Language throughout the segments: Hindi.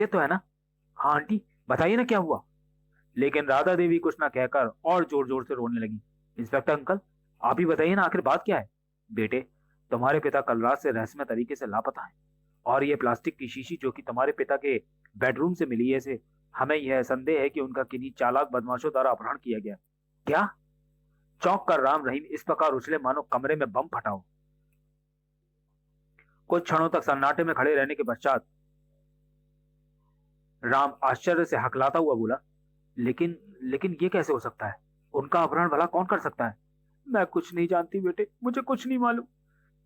ये तो है ना। हाँ आंटी, बताइए ना क्या हुआ। लेकिन राधा देवी कुछ ना कहकर और जोर जोर से रोने लगी। इंस्पेक्टर अंकल, आप ही बताइए ना, आखिर बात क्या है। बेटे, तुम्हारे पिता कल रात से रहस्यमय तरीके से लापता है। और ये प्लास्टिक की शीशी जो कि तुम्हारे पिता के बेडरूम से मिली है, से हमें यह संदेह है कि उनका किन्हीं चालाक बदमाशों द्वारा अपहरण किया गया। क्या? चौंक कर राम रहीम इस प्रकार उछले मानो कमरे में बम फटा हो। कुछ क्षणों तक सन्नाटे में खड़े रहने के पश्चात राम आश्चर्य से हकलाता हुआ बोला, लेकिन लेकिन ये कैसे हो सकता है? उनका अपहरण भला कौन कर सकता है? मैं कुछ नहीं जानती बेटे, मुझे कुछ नहीं मालूम।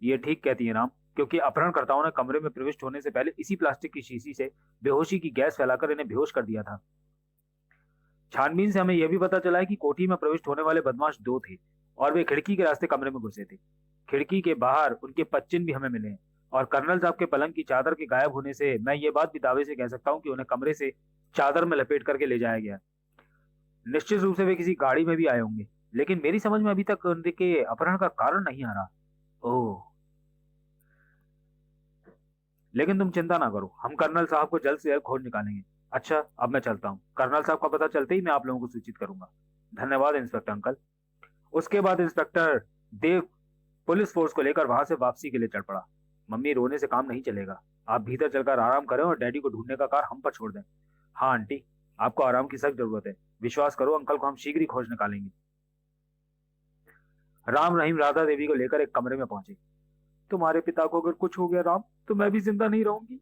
ये ठीक कहती है राम, क्योंकि अपहरणकर्ताओं ने कमरे में प्रविष्ट होने से पहले इसी प्लास्टिक की शीशी से बेहोशी की गैस फैलाकर इन्हें बेहोश कर दिया था। छानबीन से हमें यह भी पता चला है कि कोठी में प्रविष्ट होने वाले बदमाश दो थे, और वे खिड़की के रास्ते कमरे में घुसे थे। खिड़की के बाहर उनके पच्चिन भी हमें मिले हैं। और कर्नल साहब के पलंग की चादर के गायब होने से मैं ये बात भी दावे से कह सकता हूँ कि उन्हें कमरे से चादर में लपेट करके ले जाया गया। निश्चित रूप से वे किसी गाड़ी में भी आए होंगे, लेकिन मेरी समझ में अभी तक उनके अपहरण का कारण नहीं आ रहा। ओह, लेकिन तुम चिंता ना करो, हम कर्नल साहब को जल्द से जल्द खोज निकालेंगे। अच्छा, अब मैं चलता हूँ। कर्नल साहब का पता चलते ही मैं आप लोगों को सूचित करूंगा। धन्यवाद इंस्पेक्टर अंकल। उसके बाद इंस्पेक्टर देव पुलिस फोर्स को लेकर वहां से वापसी के लिए चल पड़ा। मम्मी, रोने से काम नहीं चलेगा। आप भीतर चलकर आराम करें और डैडी को ढूंढने का कार्य हम पर छोड़ दें। हाँ आंटी, आपको आराम की सख्त जरूरत है। विश्वास करो, अंकल को हम शीघ्र ही खोज निकालेंगे। राम रहीम राधा देवी को लेकर एक कमरे में पहुंचे। तुम्हारे पिता को अगर कुछ हो गया राम, तो मैं भी जिंदा नहीं रहूंगी।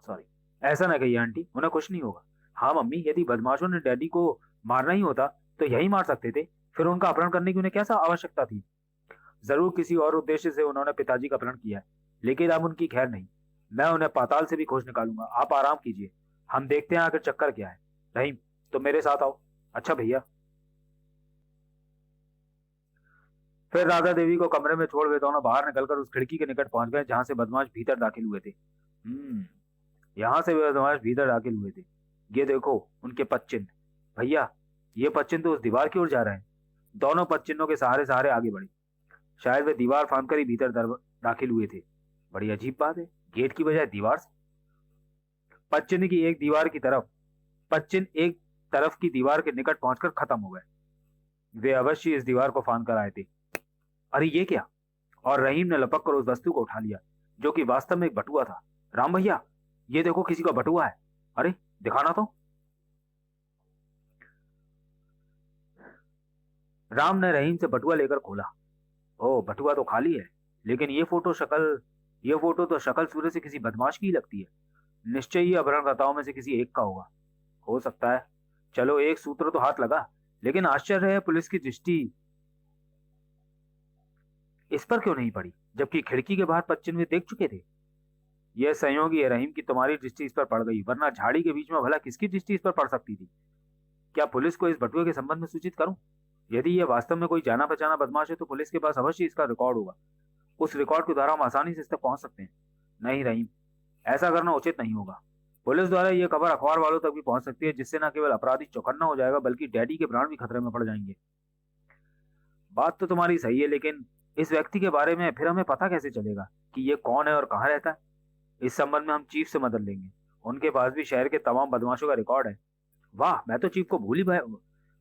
सॉरी, ऐसा ना कहिए आंटी, उन्हें कुछ नहीं होगा। हाँ मम्मी, यदि बदमाशों ने डैडी को मारना ही होता तो यही मार सकते थे। फिर उनका अपहरण करने की उन्हें कैसा आवश्यकता थी? जरूर किसी और उद्देश्य से उन्होंने पिताजी का अपहरण किया है, लेकिन अब उनकी खैर नहीं। मैं उन्हें पाताल से भी खोज निकालूंगा। आप आराम कीजिए, हम देखते हैं आखिर चक्कर क्या है। रहीम, तो मेरे साथ आओ। अच्छा भैया। फिर राधा देवी को कमरे में छोड़ वे दोनों बाहर निकलकर उस खिड़की के निकट पहुंच गए जहां से बदमाश भीतर दाखिल हुए थे। यहाँ से वे बदमाश भीतर दाखिल हुए थे। ये देखो, उनके पदचिन्ह। भैया, ये पदचिन्ह तो उस दीवार की ओर जा रहे हैं। दोनों पदचिन्हों के सहारे सहारे आगे बढ़े। शायद वे दीवार फांद कर ही भीतर दाखिल हुए थे। बड़ी अजीब बात है, गेट की बजाय दीवार से। पदचिन्ह की एक दीवार की तरफ पदचिन्ह एक तरफ की दीवार के निकट पहुंचकर खत्म हो गए। वे अवश्य इस दीवार को फांद कर आए थे। अरे ये क्या? और रहीम ने लपक कर उस वस्तु को उठा लिया, जो कि वास्तव में एक बटुआ था। राम भैया, ये देखो, किसी का बटुआ है। अरे, दिखाना तो। राम ने रहीम से बटुआ लेकर खोला। ओ, बटुआ तो खाली है। लेकिन ये फोटो तो शक्ल सूरत से किसी बदमाश की ही लगती है। निश्चय ही अपहरणकर्ताओं में से किसी एक का होगा। हो सकता है। चलो, एक सूत्र तो हाथ लगा। लेकिन आश्चर्य है, पुलिस की दृष्टि इस पर क्यों नहीं पड़ी, जबकि खिड़की के बाहर पश्चिम में देख चुके थे। यह संयोगी है रहीम, की तुम्हारी दृष्टि इस पर पड़ गई, वरना झाड़ी के बीच में भला किसकी दृष्टि इस पर पड़ सकती थी। क्या पुलिस को इस बटुए के संबंध में सूचित करूं? यदि यह वास्तव में कोई जाना पहचाना बदमाश है तो पुलिस के पास अवश्य इसका रिकॉर्ड होगा। उस रिकॉर्ड के द्वारा हम आसानी से इस तक पहुंच सकते हैं। नहीं रहीम, ऐसा करना उचित नहीं होगा। पुलिस द्वारा यह खबर अखबार वालों तक भी पहुंच सकती है, जिससे न केवल अपराधी चौकन्ना हो जाएगा, बल्कि डैडी के प्राण भी खतरे में पड़ जाएंगे। बात तो तुम्हारी सही है, लेकिन इस व्यक्ति के बारे में फिर हमें पता कैसे चलेगा कि ये कौन है और कहाँ रहता है? इस संबंध में हम चीफ से मदद लेंगे। उनके पास भी शहर के तमाम बदमाशों का रिकॉर्ड है। वाह, मैं तो चीफ को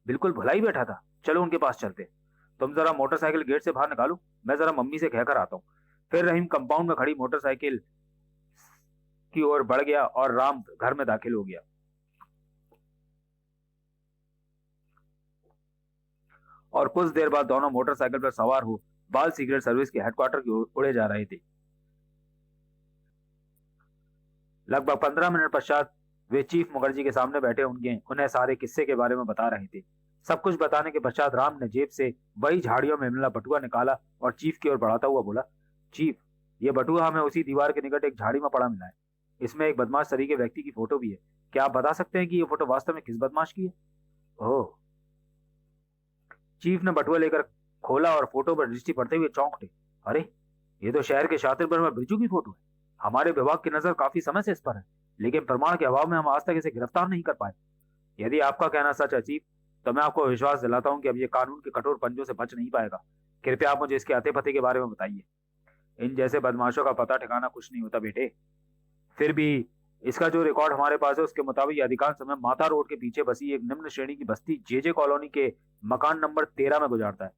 बिल्कुल भुला ही बैठा था। चलो उनके पास चलते। तुम जरा मोटरसाइकिल गेट से बाहर निकालो, मैं जरा मम्मी से कहकर आता हूँ। फिर रहीम कंपाउंड में खड़ी मोटरसाइकिल की ओर बढ़ गया और राम घर में दाखिल हो गया। और कुछ देर बाद दोनों मोटरसाइकिल पर सवार हो बाल सीक्रेट सर्विस के हेडक्वार्टर की ओर उड़े जा रहे थे। लगभग 15 मिनट पश्चात वे चीफ मुखर्जी के सामने बैठे उन्हें सारे किस्से के बारे में बता रहे थे। सब कुछ बताने के पश्चात राम ने जेब से वही झाड़ियों में मिला बटुआ निकाला और चीफ की ओर बढ़ाता हुआ बोला, चीफ, ये बटुआ हमें उसी दीवार के निकट एक झाड़ी में पड़ा मिला है। इसमें एक बदमाश तरीके व्यक्ति की फोटो भी है। क्या आप बता सकते हैं कि ये फोटो वास्तव में किस बदमाश की है? ओह। चीफ ने बटुआ लेकर खोला और फोटो पर दृष्टि पड़ते हुए चौंक उठे। अरे, ये तो शहर के शातिर बर्मा बिरजू की फोटो है। हमारे विभाग की नजर काफी समय से इस पर है, लेकिन प्रमाण के अभाव में हम आज तक इसे गिरफ्तार नहीं कर पाए। यदि आपका कहना सच है चीफ, तो मैं आपको विश्वास दिलाता हूं कि अब ये कानून के कठोर पंजों से बच नहीं पाएगा। कृपया आप मुझे इसके अते पते के बारे में बताइए। इन जैसे बदमाशों का पता ठिकाना कुछ नहीं होता बेटे। फिर भी इसका जो रिकॉर्ड हमारे पास है उसके मुताबिक ये अधिकांश समय माता रोड के पीछे बसी एक निम्न श्रेणी की बस्ती जेजे कॉलोनी के मकान नंबर 13 में गुजारता है।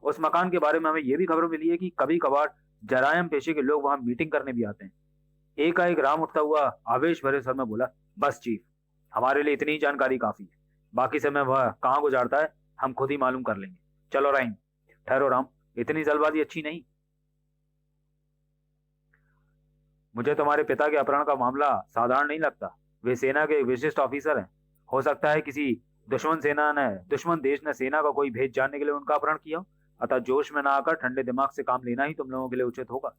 उस मकान के बारे में हमें यह भी खबर मिली है कि कभी कभार जरायम पेशे के लोग वहां मीटिंग करने भी आते हैं। एकाएक राम उठता हुआ आवेश भरे स्वर में बोला, बस चीफ, हमारे लिए इतनी ही जानकारी काफी है। बाकी समय वह कहाँ गुजारता है हम खुद ही मालूम कर लेंगे। चलो रहीम। ठहरो राम, इतनी जल्दबाजी अच्छी नहीं। मुझे तुम्हारे पिता के अपहरण का मामला साधारण नहीं लगता। वे सेना के एक विशिष्ट ऑफिसर हैं। हो सकता है किसी दुश्मन देश ने सेना का कोई भेद जानने के लिए उनका अपहरण किया हो। अतः जोश में ना आकर ठंडे दिमाग से काम लेना ही तुम लोगों के लिए उचित होगा।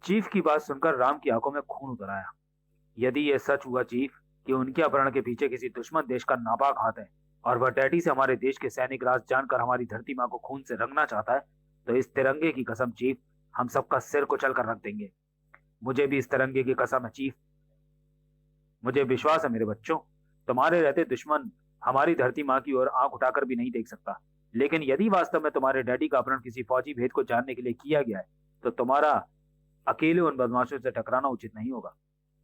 चीफ की बात सुनकर राम की आंखों में खून उतर आया। यदि यह सच हुआ चीफ कि उनके अपहरण के पीछे किसी दुश्मन देश का नापाक हाथ है और वह डैडी से हमारे देश के सैनिक राज जानकर हमारी धरती माँ को खून से रंगना चाहता है, तो इस तिरंगे की कसम चीफ, हम सबका सिर कुचल कर रख देंगे। मुझे भी इस तिरंगे की कसम है चीफ। मुझे विश्वास है मेरे बच्चों, तुम्हारे रहते दुश्मन हमारी धरती माँ की ओर आंख उठाकर भी नहीं देख सकता। लेकिन यदि वास्तव में तुम्हारे डैडी का अपहरण किसी फौजी भेद को जानने के लिए किया गया है, तो तुम्हारा अकेले उन बदमाशों से टकराना उचित नहीं होगा।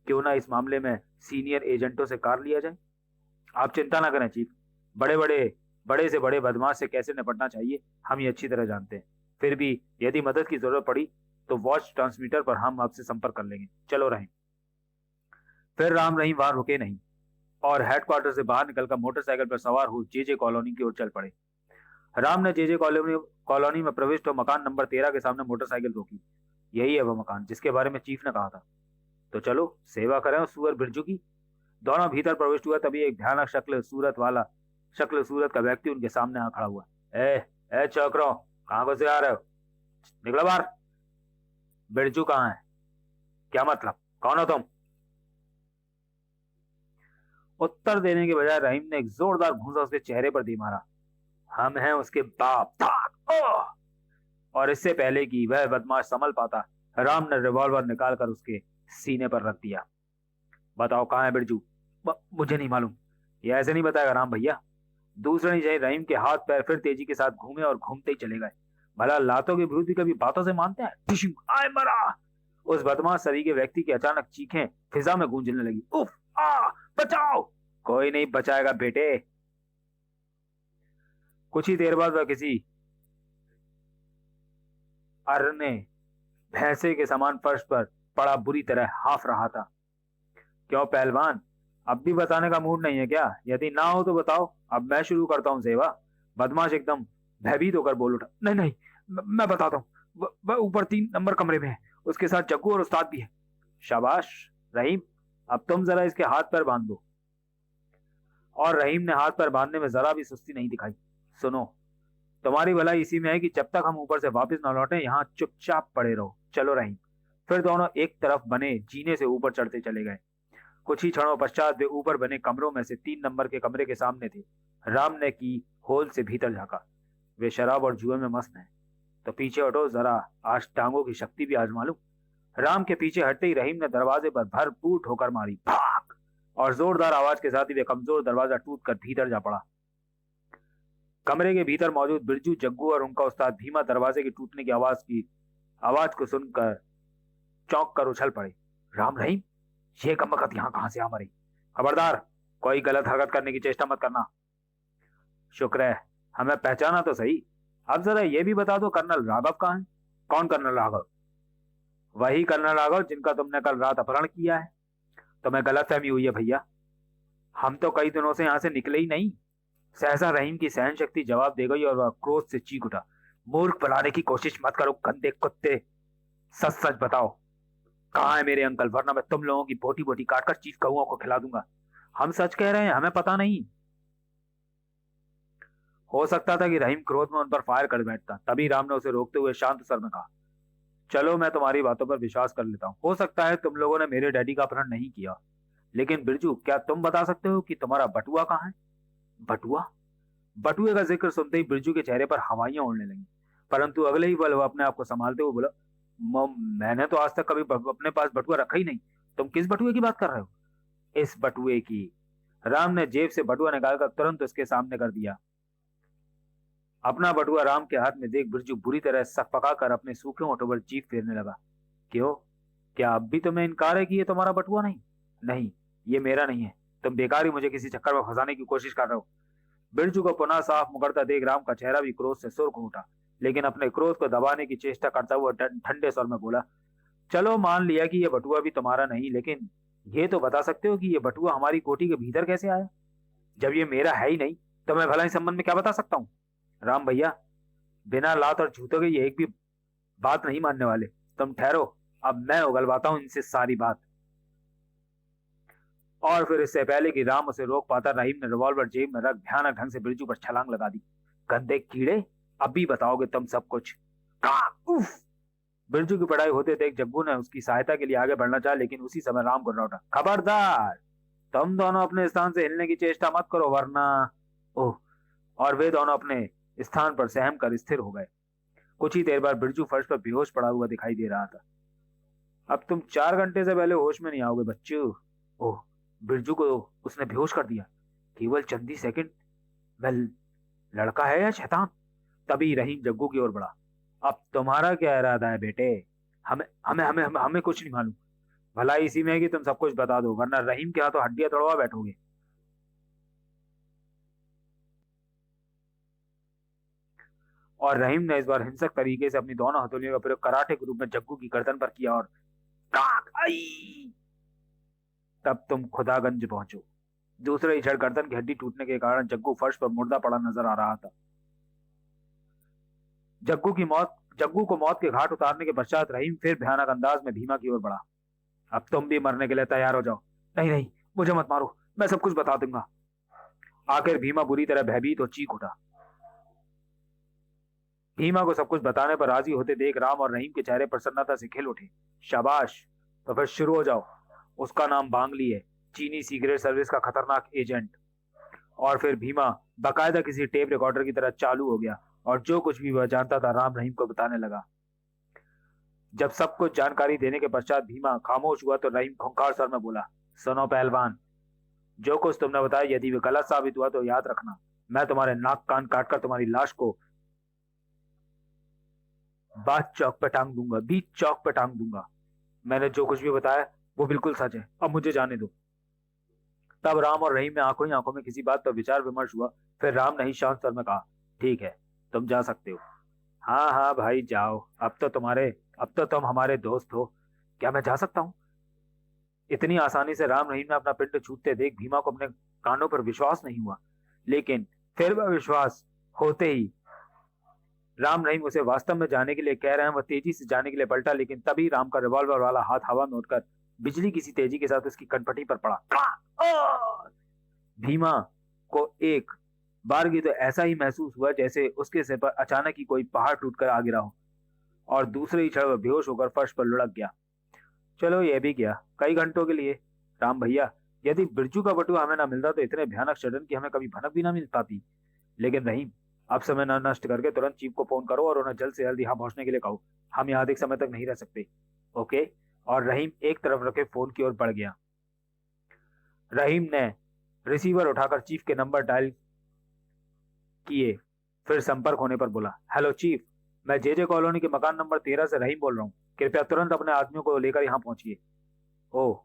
क्यों ना इस मामले में सीनियर एजेंटों से कार लिया जाए। आप चिंता ना करें चीफ, बड़े से बड़े बदमाश से कैसे निपटना चाहिए हम ये अच्छी तरह जानते हैं। फिर भी यदि मदद की जरूरत पड़ी तो वॉच ट्रांसमीटर पर हम आपसे संपर्क कर लेंगे। चलो रहीम। फिर राम रहीम वहां रुके नहीं और हेडक्वार्टर से बाहर निकलकर मोटरसाइकिल पर सवार हो जेजे कॉलोनी की ओर चल पड़े। राम ने जेजे कॉलोनी में प्रविष्ट हो मकान नंबर 13 के सामने मोटरसाइकिल रोकी। यही है वह मकान जिसके बारे में चीफ ने कहा था। तो चलो सेवा करें उस सुअर बिरजू की। दोनों भीतर प्रविष्ट हुआ तभी एक भयानक शक्ल सूरत का व्यक्ति उनके सामने आ खड़ा हुआ। ए चौकरो, कहां को से आ रहे हो? निकलो बाहर। बिरजू कहाँ है? क्या मतलब, कौन हो तुम? उत्तर देने के बजाय रहीम ने एक जोरदार घूंसा उसके चेहरे पर दे मारा। हम हैं उसके बाप। और इससे पहले कि वह बदमाश संभल पाता, राम ने रिवॉल्वर निकालकर उसके सीने पर रख दिया। बताओ कहाँ है बिरजू? मुझे नहीं मालूम। ये ऐसे नहीं बताएगा राम भैया। दूसरे नहीं चाहिए। रहीम के हाथ पैर फिर तेजी के साथ घूमे और घूमते ही चले गए। भला लातों के भूत भी कभी बातों से मानते हैं? आए मरा। उस बदमाश सरीखे व्यक्ति की अचानक चीखें फिजा में गूंजने लगी। उफ, बचाओ। कोई नहीं बचाएगा बेटे। कुछ ही देर बाद वह किसी अरने भैंसे के समान फर्श पर पड़ा बुरी तरह हाफ रहा था। क्यों पहलवान, अब भी बताने का मूड नहीं है क्या? यदि ना हो तो बताओ, अब मैं शुरू करता हूँ सेवा। बदमाश एकदम भयभीत होकर बोल उठा। नहीं, मैं बताता हूँ। वह ऊपर 3 नंबर कमरे में है। उसके साथ जग्गू और उस्ताद भी है। शाबाश रहीम, अब तुम जरा इसके हाथ पैर बांध दो। और रहीम ने हाथ पैर बांधने में जरा भी सुस्ती नहीं दिखाई। सुनो, तुम्हारी भलाई इसी में है कि जब तक हम ऊपर से वापस न लौटे यहाँ चुपचाप पड़े रहो। चलो रहीम। फिर दोनों एक तरफ बने जीने से ऊपर चढ़ते चले गए। कुछ ही क्षणों पश्चात वे ऊपर बने कमरों में से 3 नंबर के कमरे के सामने थे। राम ने की होल से भीतर झांका। वे शराब और जुए में मस्त हैं। तो पीछे हटो जरा, आज टांगों की शक्ति भी आजमा लूं। राम के पीछे हटते ही रहीम ने दरवाजे पर भरपूर ठोकर मारी। भाग! और जोरदार आवाज के साथ ही वे कमजोर दरवाजा टूट कर भीतर जा पड़ा। कमरे के भीतर मौजूद बिरजू, जग्गू और उनका उस्ताद भीमा दरवाजे के टूटने की आवाज को सुनकर चौंक कर उछल पड़े। राम रहीम, ये कमबख्त यहाँ कहां से आ मरी? खबरदार, कोई गलत हरकत करने की चेष्टा मत करना। शुक्र है हमें पहचाना तो सही। अब जरा ये भी बता दो, कर्नल राघव कहाँ है? कौन कर्नल राघव? वही कर्नल राघव जिनका तुमने कल रात अपहरण किया है। तुम्हें गलतफहमी हुई है भैया। हम तो कई दिनों से यहाँ से निकले ही नहीं। सहसा रहीम की सहन शक्ति जवाब दे गई और वह क्रोध से चीख उठा। मूर्ख बनाने की कोशिश मत करो गंदे कुत्ते। सच सच बताओ, कहाँ है मेरे अंकल, वरना मैं तुम लोगों की बोटी बोटी काटकर चीफ कौओं को खिला दूंगा। हम सच कह रहे हैं, हमें पता नहीं। हो सकता था कि रहीम क्रोध में उन पर फायर कर बैठता। तभी राम ने उसे रोकते हुए शांत स्वर में कहा, चलो मैं तुम्हारी बातों पर विश्वास कर लेता हूँ। हो सकता है तुम लोगों ने मेरे डैडी का अपहरण नहीं किया, लेकिन बिरजू, क्या तुम बता सकते हो कि तुम्हारा बटुआ कहाँ है? बटुआ? बटुए का जिक्र सुनते ही बिरजू के चेहरे पर हवाइयां उड़ने लगी, परंतु अगले ही पल वह अपने आप को संभालते हुए बोला, मैंने तो आज तक कभी अपने पास बटुआ रखा ही नहीं। तुम किस बटुए की बात कर रहे हो? इस बटुए की। राम ने जेब से बटुआ निकालकर तुरंत उसके सामने कर दिया। अपना बटुआ राम के हाथ में देख बिरजू बुरी तरह सकपका कर अपने सूखे होठों पर जीभ फेरने लगा। क्यों क्या अब भी तुम्हें इनकार है कि ये तुम्हारा बटुआ नहीं? नहीं, ये मेरा नहीं है। तुम बेकार ही मुझे किसी चक्कर में फंसाने की कोशिश कर रहे हो। बिरजू को पुनः साफ मुकरता देख राम का चेहरा भी क्रोध से सुर्ख उठा, लेकिन अपने क्रोध को दबाने की चेष्टा करता हुआ ठंडे स्वर में बोला, चलो मान लिया कि ये बटुआ भी तुम्हारा नहीं, लेकिन ये तो बता सकते हो कि ये बटुआ हमारी कोठी के भीतर कैसे आया? जब ये मेरा है ही नहीं तो मैं भला इस संबंध में क्या बता सकता हूँ? राम भैया, बिना लात और जूतों के ये एक भी बात नहीं मानने वाले। तुम ठहरो, अब मैं उगलवाता हूँ इनसे सारी बात। और फिर इससे पहले कि राम उसे रोक पाता, रहीम ने रिवॉल्वर जेब में रख भयानक ढंग से बिरजू पर छलांग लगा दी। गंदे कीड़े, अभी बताओगे तुम सब कुछ। उफ! बिरजू की पढ़ाई होते देख जग्गू ने उसकी सहायता के लिए आगे बढ़ना चाहा, लेकिन उसी समय राम को लौटा, खबरदार, तुम दोनों अपने स्थान से हिलने की चेष्टा मत करो वरना। ओह! और वे दोनों अपने स्थान पर सहम कर स्थिर हो गए। कुछ ही देर बाद बिरजू फर्श पर बेहोश पड़ा हुआ दिखाई दे रहा था। अब तुम 4 घंटे से पहले होश में नहीं आओगे बच्चू। ओह! बिरजू को उसने बेहोश कर दिया, केवल चंद ही सेकंड में। लड़का है या शैतान? तभी रहीम जग्गू की ओर बढ़ा। अब तुम्हारा क्या इरादा है बेटे? हमें हमें हमें हमें, हमें कुछ नहीं मालूम। भलाई इसी में है कि तुम सब कुछ बता दो, वरना रहीम के हाथों हड्डियां तोड़वा बैठोगे। और रहीम ने इस बार हिंसक तरीके से अपनी दोनों हथेलियों का प्रयोग कराटे के रूप में जग्गू की गर्दन पर किया और काक आई। तब तुम खुदागंज पहुंचो। दूसरे ही क्षण गर्दन की हड्डी टूटने के कारण जग्गू फर्श पर मुर्दा पड़ा नजर आ रहा था। जग्गू को मौत के घाट उतारने के पश्चात रहीम फिर भयानक अंदाज में भीमा की ओर बढ़ा। अब तुम भी मरने के लिए तैयार हो जाओ। नहीं नहीं, मुझे मत मारो, मैं सब कुछ बता दूंगा। आखिर भीमा बुरी तरह भयभीत और चीख उठा। भीमा को सब कुछ बताने पर राजी होते देख राम और रहीम के चेहरे प्रसन्नता से खिल उठे। शाबाश, तो फिर शुरू हो जाओ। उसका नाम बांगली है, चीनी सिगरेट सर्विस का खतरनाक एजेंट। और फिर भीमा बाकायदा किसी टेप रिकॉर्डर की तरह चालू हो गया और जो कुछ भी वह जानता था राम रहीम को बताने लगा। जब सब कुछ जानकारी देने के पश्चात भीमा खामोश हुआ तो रहीम खूंखार स्वर में बोला, सुनो पहलवान, जो कुछ तुमने बताया यदि वे गलत साबित हुआ तो याद रखना, मैं तुम्हारे नाक कान काटकर तुम्हारी लाश को बीच चौक पे टांग दूंगा। मैंने जो कुछ भी बताया वो बिल्कुल सच है, अब मुझे जाने दो। तब राम और रहीम में आंखों ही आंखों में किसी बात पर विचार विमर्श हुआ। फिर राम ने ही शांत स्वर में कहा, ठीक है, तुम जा सकते हो। हाँ हाँ भाई जाओ, अब तो तुम हमारे दोस्त हो। क्या मैं जा सकता हूँ? इतनी आसानी से राम रहीम ने अपना पिंड छूटते देख भीमा को अपने कानों पर विश्वास नहीं हुआ, लेकिन फिर वह विश्वास होते ही राम रहीम उसे वास्तव में जाने के लिए कह रहे हैं, वह तेजी से जाने के लिए पलटा, लेकिन तभी राम का रिवॉल्वर वाला हाथ हवा में उठकर बिजली किसी तेजी के साथ उसकी कनपटी पर पड़ा। भीमा को एक बार की तो ऐसा ही महसूस हुआ जैसे उसके सिर पर अचानक ही कोई पहाड़ टूटकर आ गिरा हो, और दूसरे ही क्षण वह बेहोश होकर फर्श पर लुढ़क गया। चलो ये भी गया, कई घंटों के लिए। राम भैया, यदि बिरजू का बटुआ हमें ना मिलता तो इतने भयानक षड्यंत्र की हमें कभी भनक भी ना मिल पाती। लेकिन रहीम, अब समय न नष्ट करके तुरंत चीफ को फोन करो और उन्हें जल्द से जल्द यहाँ पहुंचने के लिए कहो। हम यहाँ अधिक समय तक नहीं रह सकते। ओके? और रहीम एक तरफ रखे फोन की ओर बढ़ गया। रहीम ने रिसीवर उठाकर चीफ के नंबर डायल किए, फिर संपर्क होने पर बोला, हेलो चीफ, मैं जे कॉलोनी के मकान नंबर 13 से रहीम बोल रहा हूँ। कृपया तुरंत अपने आदमियों को लेकर यहाँ पहुंचिए। ओह,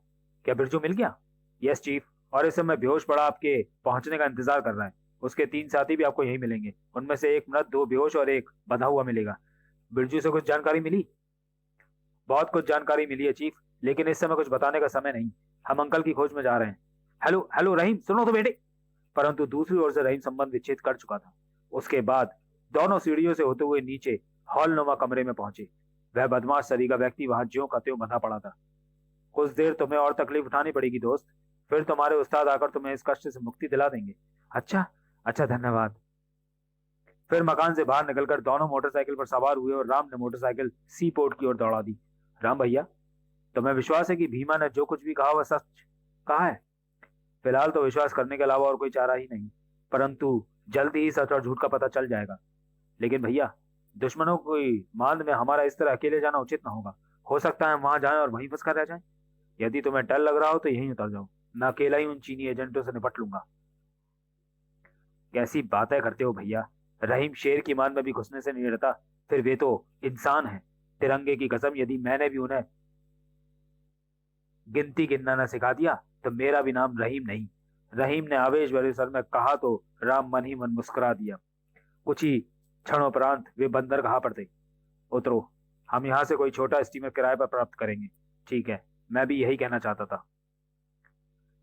क्या बिरजू मिल गया? यस चीफ, और इस समय बेहोश पड़ा आपके पहुंचने का इंतजार कर रहा है। उसके 3 साथी भी आपको यहीं मिलेंगे। उनमें से एक मृत, 2 बेहोश और एक बंधा हुआ मिलेगा। बिरजू से कुछ जानकारी मिली? बहुत कुछ जानकारी मिली है चीफ, लेकिन इस समय कुछ बताने का समय नहीं। हम अंकल की खोज में जा रहे हैं। हेलो हेलो रहीम, सुनो तो बेटे। परंतु दूसरी ओर से रहीम संबंध विच्छेद कर चुका था। उसके बाद दोनों सीढ़ियों से होते हुए नीचे हॉलनुमा कमरे में पहुंचे। वह बदमाश सरीगा व्यक्ति वहां ज्यों का त्यों बंधा पड़ा था। कुछ देर तुम्हें और तकलीफ उठानी पड़ेगी दोस्त, फिर तुम्हारे उस्ताद आकर तुम्हें इस कष्ट से मुक्ति दिला देंगे। अच्छा अच्छा, धन्यवाद। फिर मकान से बाहर निकलकर दोनों मोटरसाइकिल पर सवार हुए और राम ने मोटरसाइकिल सी पोर्ट की ओर दौड़ा दी। राम भैया, तुम्हें विश्वास है कि भीमा ने जो कुछ भी कहा वह सच कहा है? फिलहाल तो विश्वास करने के अलावा और कोई चारा ही नहीं, परंतु जल्द ही सच और झूठ का पता चल जाएगा। लेकिन भैया, दुश्मनों की मांद में हमारा इस तरह अकेले जाना उचित ना होगा। हो सकता है हम वहां जाएं और वहीं फंस कर रह जाएं। यदि तुम्हें डर लग रहा हो तो यहीं उतर जाओ, मैं अकेला ही उन चीनी एजेंटों से निपट लूंगा। कैसी बातें करते हो भैया, रहीम शेर की मान में भी घुसने से नहीं डरता। फिर वे तो इंसान है। तिरंगे की कसम, यदि मैंने भी उन्हें गिनती गिनना न सिखा दिया तो मेरा भी नाम रहीम नहीं। रहीम ने आवेश भरे स्वर में कहा तो राम मन ही मन मुस्कुरा दिया। कुछ ही क्षणोपरांत वे बंदरगाह पर थे। उतरो, हम यहाँ से कोई छोटा स्टीमर किराए पर प्राप्त करेंगे। ठीक है, मैं भी यही कहना चाहता था।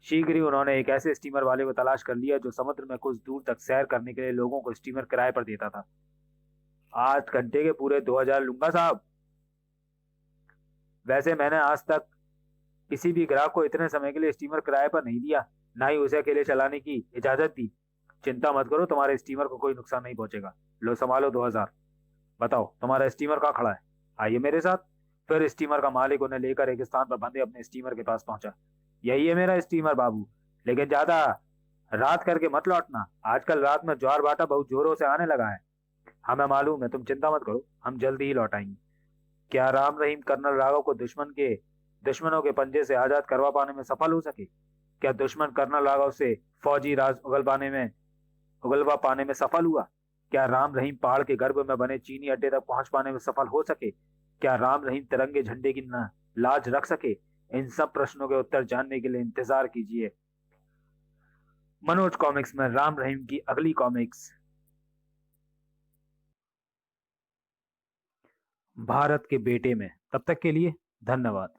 शीघ्र ही उन्होंने एक ऐसे स्टीमर वाले को तलाश कर लिया जो समुद्र में कुछ दूर तक सैर करने के लिए लोगों को स्टीमर किराए पर देता था। 8 घंटे के पूरे 2,000 लूंगा साहब। वैसे मैंने आज तक किसी भी ग्राहक को इतने समय के लिए स्टीमर किराए पर नहीं दिया, ना ही उसे अकेले चलाने की इजाजत दी। चिंता मत करो, तुम्हारे स्टीमर को कोई नुकसान नहीं पहुंचेगा। लो संभालो 2,000। बताओ, तुम्हारा स्टीमर कहाँ खड़ा है? आइए मेरे साथ। फिर स्टीमर का मालिक उन्हें लेकर एक स्थान पर बंधे अपने स्टीमर के पास पहुंचा। यही है मेरा स्टीमर बाबू, लेकिन ज्यादा रात करके मत लौटना। आजकल रात में ज्वार भाटा बहुत जोरों से आने लगा है। हमें मालूम है, तुम चिंता मत करो, हम जल्दी ही लौट आएंगे। क्या राम रहीम कर्नल राघव को दुश्मनों के पंजे से आजाद करवा पाने में सफल हो सके? क्या दुश्मन कर्नल राघव से फौजी राज उगलवा पाने में सफल हुआ? क्या राम रहीम पहाड़ के गर्भ में बने चीनी अड्डे तक पहुंच पाने में सफल हो सके? क्या राम रहीम तिरंगे झंडे की लाज रख सके? इन सब प्रश्नों के उत्तर जानने के लिए इंतजार कीजिए मनोज कॉमिक्स में राम रहीम की अगली कॉमिक्स, भारत के बेटे में। तब तक के लिए धन्यवाद।